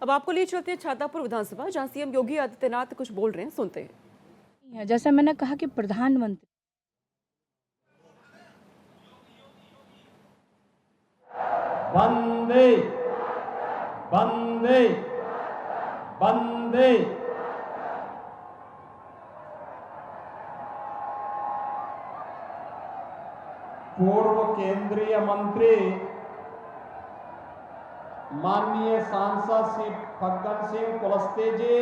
अब आपको लिए चलते हैं छातापुर विधानसभा, जहां सीएम योगी आदित्यनाथ कुछ बोल रहे हैं, सुनते हैं। जैसा मैंने कहा कि प्रधानमंत्री वंदे वंदे वंदे। पूर्व केंद्रीय मंत्री माननीय सांसद श्री फग्गन सिंह कुलस्ते जी,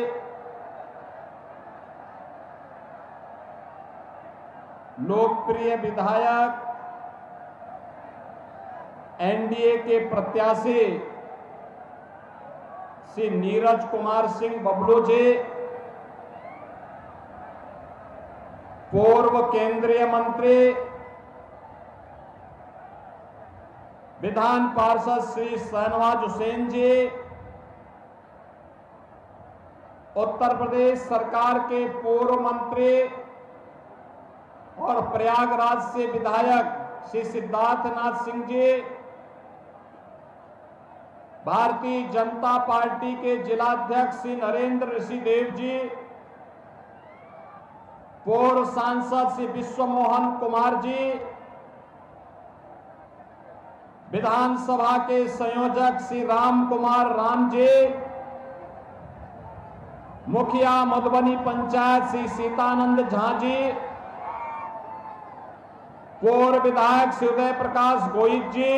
लोकप्रिय विधायक एनडीए के प्रत्याशी श्री नीरज कुमार सिंह बबलू जी, पूर्व केंद्रीय मंत्री विधान पार्षद श्री शहनवाज हुसैन जी, उत्तर प्रदेश सरकार के पूर्व मंत्री और प्रयागराज से विधायक श्री सिद्धार्थनाथ सिंह जी, भारतीय जनता पार्टी के जिलाध्यक्ष श्री नरेंद्र ऋषिदेव जी, पूर्व सांसद श्री विश्वमोहन कुमार जी, विधानसभा के संयोजक श्री राम कुमार राम जी, मुखिया मधुबनी पंचायत श्री सीतानंद झा जी, पूर्व विधायक श्री उदय प्रकाश गोहित जी,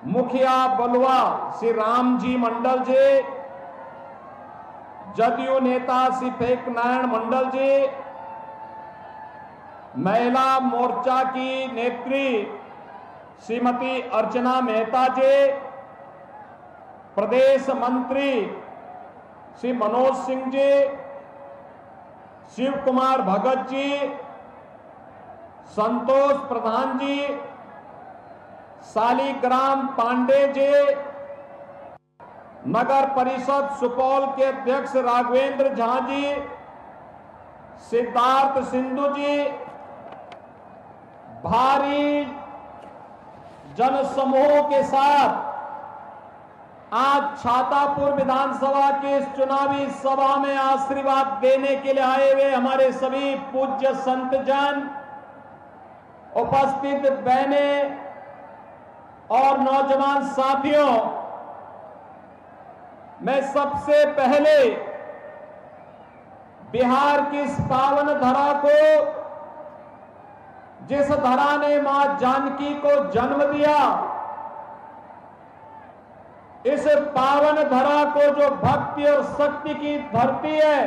मुखिया बलुआ श्री राम जी मंडल जी, जदयू नेता श्री फेक नारायण मंडल जी, महिला मोर्चा की नेत्री श्रीमती अर्चना मेहता जी, प्रदेश मंत्री श्री मनोज सिंह जी, शिव कुमार भगत जी, संतोष प्रधान जी, शालिग्राम पांडे जी, नगर परिषद सुपौल के अध्यक्ष राघवेंद्र झा जी, सिद्धार्थ सिंधु जी, भारी जनसमूह के साथ आज छातापुर विधानसभा के इस चुनावी सभा में आशीर्वाद देने के लिए आए हुए हमारे सभी पूज्य संतजन, उपस्थित बहनें और नौजवान साथियों, मैं सबसे पहले बिहार की इस पावन धरा को, जिस धरा ने मां जानकी को जन्म दिया, इस पावन धरा को जो भक्ति और शक्ति की धरती है,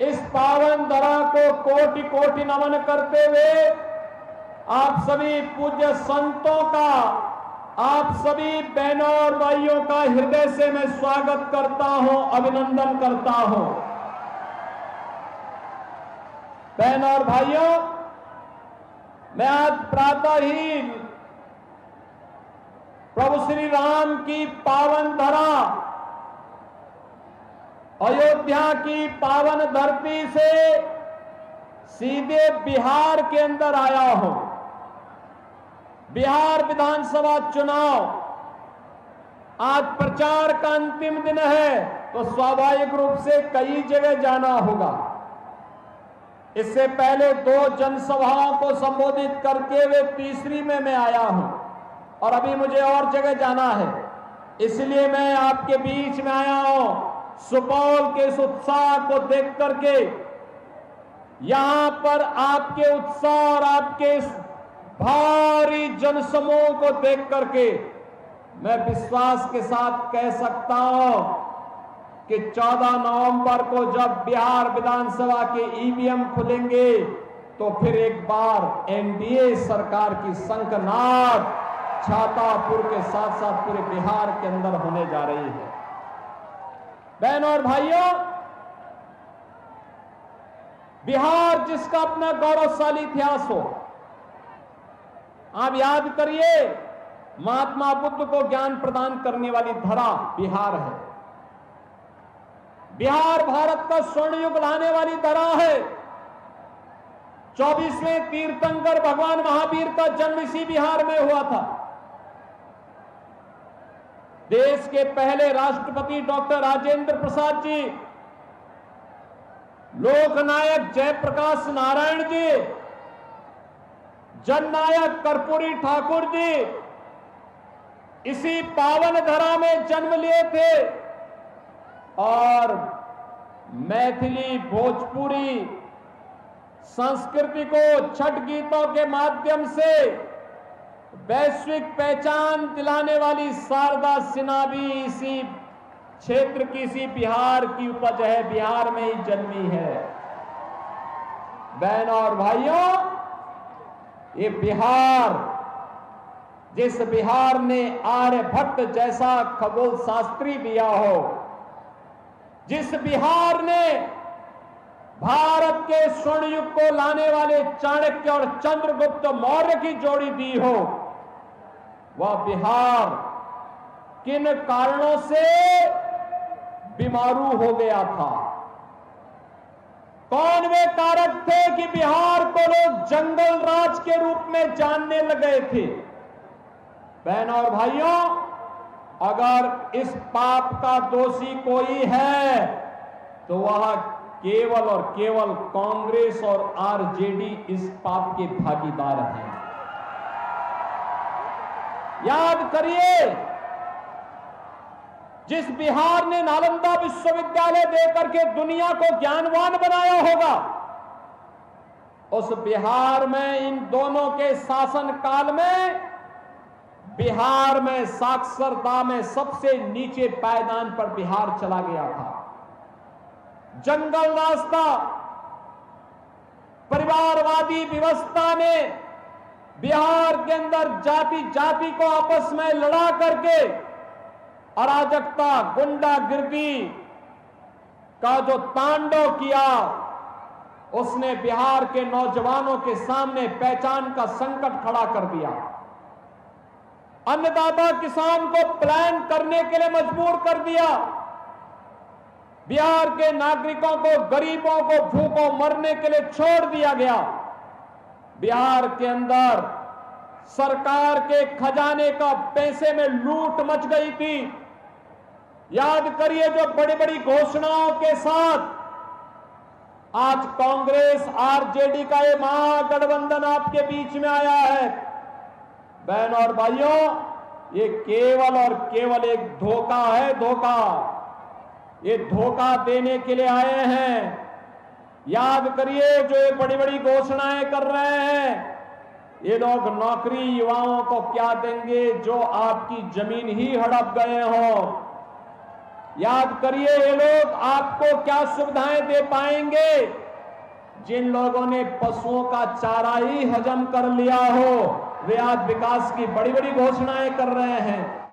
इस पावन धरा को कोटि कोटि नमन करते हुए आप सभी पूज्य संतों का, आप सभी बहनों और भाइयों का हृदय से मैं स्वागत करता हूं, अभिनंदन करता हूं। बहनों और भाइयों, मैं आज प्रातः ही प्रभु श्री राम की पावन धरा, अयोध्या की पावन धरती से सीधे बिहार के अंदर आया हूं। बिहार विधानसभा चुनाव आज प्रचार का अंतिम दिन है, तो स्वाभाविक रूप से कई जगह जाना होगा। इससे पहले 2 जनसभाओं को संबोधित करके वे तीसरी में मैं आया हूं और अभी मुझे और जगह जाना है, इसलिए मैं आपके बीच में आया हूं। सुपौल के इस उत्साह को देख करके, यहां पर आपके उत्साह और आपके इस भारी जनसमूह को देख करके मैं विश्वास के साथ कह सकता हूं कि 14 नवंबर को जब बिहार विधानसभा के ईवीएम खुलेंगे, तो फिर एक बार एनडीए सरकार की शंखनाद छातापुर के साथ साथ पूरे बिहार के अंदर होने जा रही है। बहनों और भाइयों, बिहार जिसका अपना गौरवशाली इतिहास हो, आप याद करिए, महात्मा बुद्ध को ज्ञान प्रदान करने वाली धरा बिहार है। बिहार भारत का स्वर्ण युग लाने वाली धरा है। 24वें तीर्थंकर भगवान महावीर का जन्म इसी बिहार में हुआ था। देश के पहले राष्ट्रपति डॉक्टर राजेंद्र प्रसाद जी, लोकनायक जयप्रकाश नारायण जी, जननायक कर्पूरी ठाकुर जी इसी पावन धरा में जन्म लिए थे और मैथिली भोजपुरी संस्कृति को छठ गीतों के माध्यम से वैश्विक पहचान दिलाने वाली शारदा सिन्हा भी इसी क्षेत्र की, इसी बिहार की उपज है, बिहार में ही जन्मी है। बहनों और भाइयों, ये बिहार, जिस बिहार ने आर्यभट्ट जैसा खगोल शास्त्री दिया हो, जिस बिहार ने भारत के स्वर्ण युग को लाने वाले चाणक्य और चंद्रगुप्त मौर्य की जोड़ी दी हो, वह बिहार किन कारणों से बीमारू हो गया था? कौन वे कारक थे कि बिहार को लोग जंगल राज के रूप में जानने लगे थे? बहनों और भाइयों, अगर इस पाप का दोषी कोई है तो वह केवल और केवल कांग्रेस और आरजेडी इस पाप के भागीदार हैं। याद करिए, जिस बिहार ने नालंदा विश्वविद्यालय देकर के दुनिया को ज्ञानवान बनाया होगा, उस बिहार में इन दोनों के शासन काल में बिहार में साक्षरता में सबसे नीचे पायदान पर बिहार चला गया था। जंगल रास्ता, परिवारवादी व्यवस्था ने बिहार के अंदर जाति जाति को आपस में लड़ा करके अराजकता, गुंडागिर्दी का जो तांडव किया, उसने बिहार के नौजवानों के सामने पहचान का संकट खड़ा कर दिया। अन्नदाता किसान को प्लान करने के लिए मजबूर कर दिया। बिहार के नागरिकों को, गरीबों को भूखों मरने के लिए छोड़ दिया गया। बिहार के अंदर सरकार के खजाने का पैसे में लूट मच गई थी। याद करिए, जो बड़ी बड़ी घोषणाओं के साथ आज कांग्रेस आरजेडी का ये महागठबंधन आपके बीच में आया है, बहनों और भाइयों, ये केवल और केवल एक धोखा है, धोखा। ये धोखा देने के लिए आए हैं। याद करिए, जो ये बड़ी बड़ी घोषणाएं कर रहे हैं, ये लोग नौकरी युवाओं को क्या देंगे जो आपकी जमीन ही हड़प गए हो। याद करिए, ये लोग आपको क्या सुविधाएं दे पाएंगे जिन लोगों ने पशुओं का चारा ही हजम कर लिया हो। वे आज विकास की बड़ी बड़ी घोषणाएं कर रहे हैं।